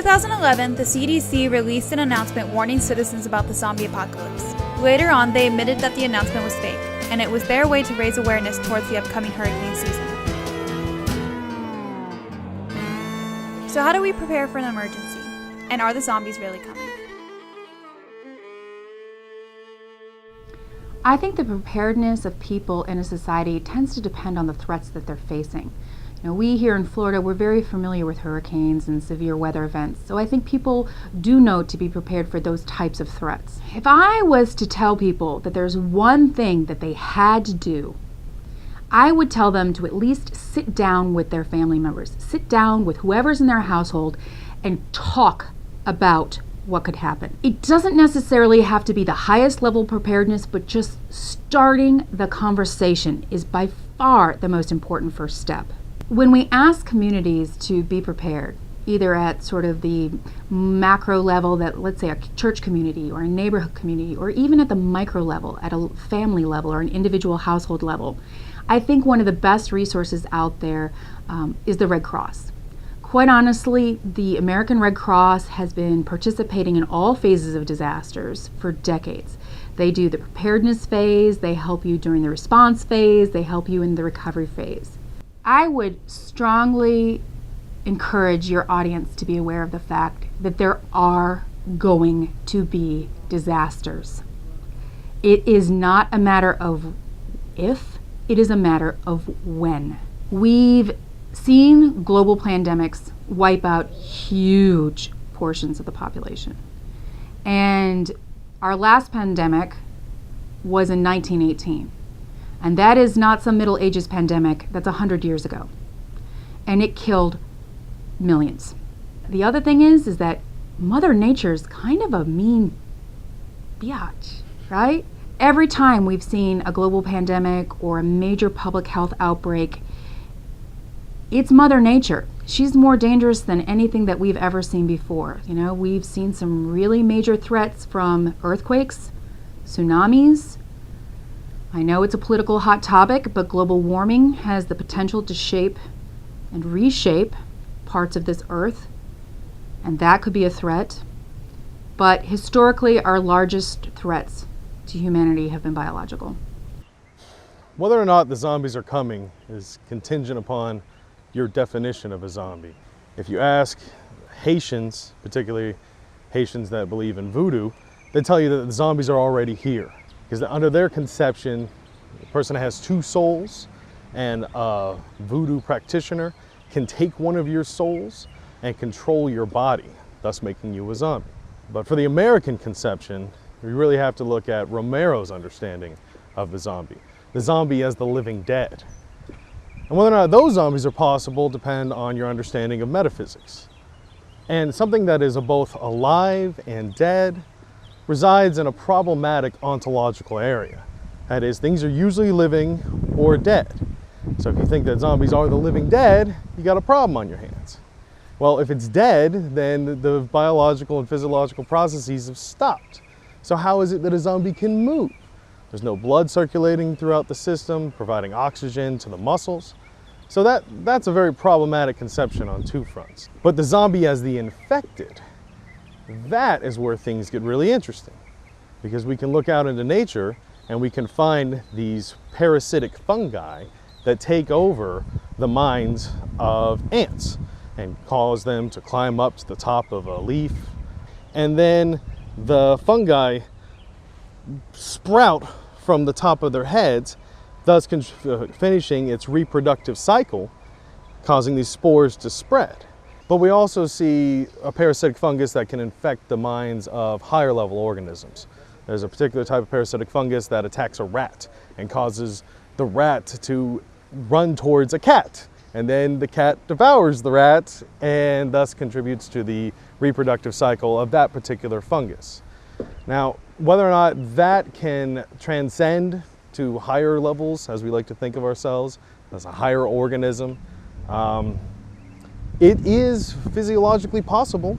2011, the CDC released an announcement warning citizens about the zombie apocalypse. Later on, they admitted that the announcement was fake, and it was their way to raise awareness towards the upcoming hurricane season. So how do we prepare for an emergency? And are the zombies really coming? I think the preparedness of people in a society tends to depend on the threats that they're facing. We here in Florida, we're very familiar with hurricanes and severe weather events, so I think people do know to be prepared for those types of threats. If I was to tell people that there's one thing that they had to do, I would tell them to at least sit down with their family members, sit down with whoever's in their household and talk about what could happen. It doesn't necessarily have to be the highest level preparedness, but just starting the conversation is by far the most important first step. When we ask communities to be prepared, either at sort of the macro level, that let's say a church community or a neighborhood community, or even at the micro level, at a family level or an individual household level, I think one of the best resources out there is the Red Cross. Quite honestly, the American Red Cross has been participating in all phases of disasters for decades. They do the preparedness phase, they help you during the response phase, they help you in the recovery phase. I would strongly encourage your audience to be aware of the fact that there are going to be disasters. It is not a matter of if, it is a matter of when. We've seen global pandemics wipe out huge portions of the population. And our last pandemic was in 1918. And that is not some Middle Ages pandemic, that's 100 years ago. And it killed millions. The other thing is that Mother Nature's kind of a mean biatch, right? Every time we've seen a global pandemic or a major public health outbreak, it's Mother Nature. She's more dangerous than anything that we've ever seen before. We've seen some really major threats from earthquakes, tsunamis. I know it's a political hot topic, but global warming has the potential to shape and reshape parts of this earth, and that could be a threat. But historically, our largest threats to humanity have been biological. Whether or not the zombies are coming is contingent upon your definition of a zombie. If you ask Haitians, particularly Haitians that believe in voodoo, they tell you that the zombies are already here. Because under their conception, a person has two souls, and a voodoo practitioner can take one of your souls and control your body, thus making you a zombie. But for the American conception, we really have to look at Romero's understanding of the zombie as the living dead. And whether or not those zombies are possible depend on your understanding of metaphysics. And something that is both alive and dead resides in a problematic ontological area. That is, things are usually living or dead. So if you think that zombies are the living dead, you got a problem on your hands. Well, if it's dead, then the biological and physiological processes have stopped. So how is it that a zombie can move? There's no blood circulating throughout the system, providing oxygen to the muscles. So that's a very problematic conception on two fronts. But the zombie as the infected, that is where things get really interesting, because we can look out into nature and we can find these parasitic fungi that take over the minds of ants and cause them to climb up to the top of a leaf. And then the fungi sprout from the top of their heads, thus finishing its reproductive cycle, causing these spores to spread. But we also see a parasitic fungus that can infect the minds of higher level organisms. There's a particular type of parasitic fungus that attacks a rat and causes the rat to run towards a cat. And then the cat devours the rat and thus contributes to the reproductive cycle of that particular fungus. Now, whether or not that can transcend to higher levels, as we like to think of ourselves, as a higher organism, it is physiologically possible,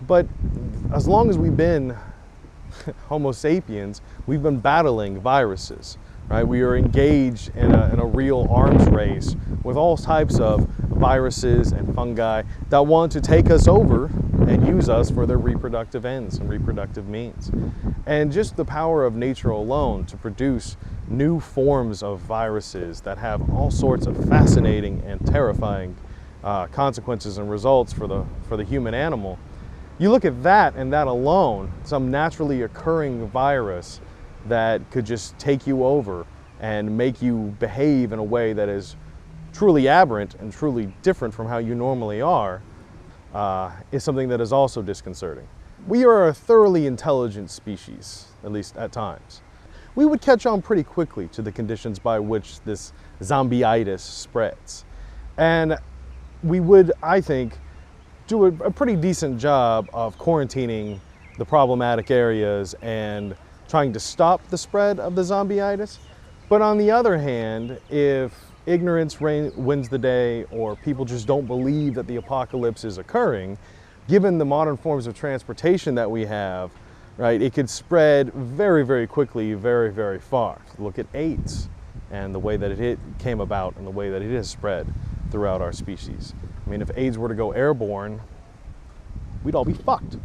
but as long as we've been Homo sapiens, we've been battling viruses, right? We are engaged in a real arms race with all types of viruses and fungi that want to take us over and use us for their reproductive ends and reproductive means. And just the power of nature alone to produce new forms of viruses that have all sorts of fascinating and terrifying consequences and results for the human animal. You look at that, and that alone, some naturally occurring virus that could just take you over and make you behave in a way that is truly aberrant and truly different from how you normally are, is something that is also disconcerting. We are a thoroughly intelligent species, at least at times. We would catch on pretty quickly to the conditions by which this zombieitis spreads. And we would, I think, do a pretty decent job of quarantining the problematic areas and trying to stop the spread of the zombieitis. But on the other hand, if ignorance wins the day, or people just don't believe that the apocalypse is occurring, given the modern forms of transportation that we have, right, it could spread very, very quickly, very, very far. Look at AIDS and the way that it came about and the way that it has spread throughout our species. I mean, if AIDS were to go airborne, we'd all be fucked.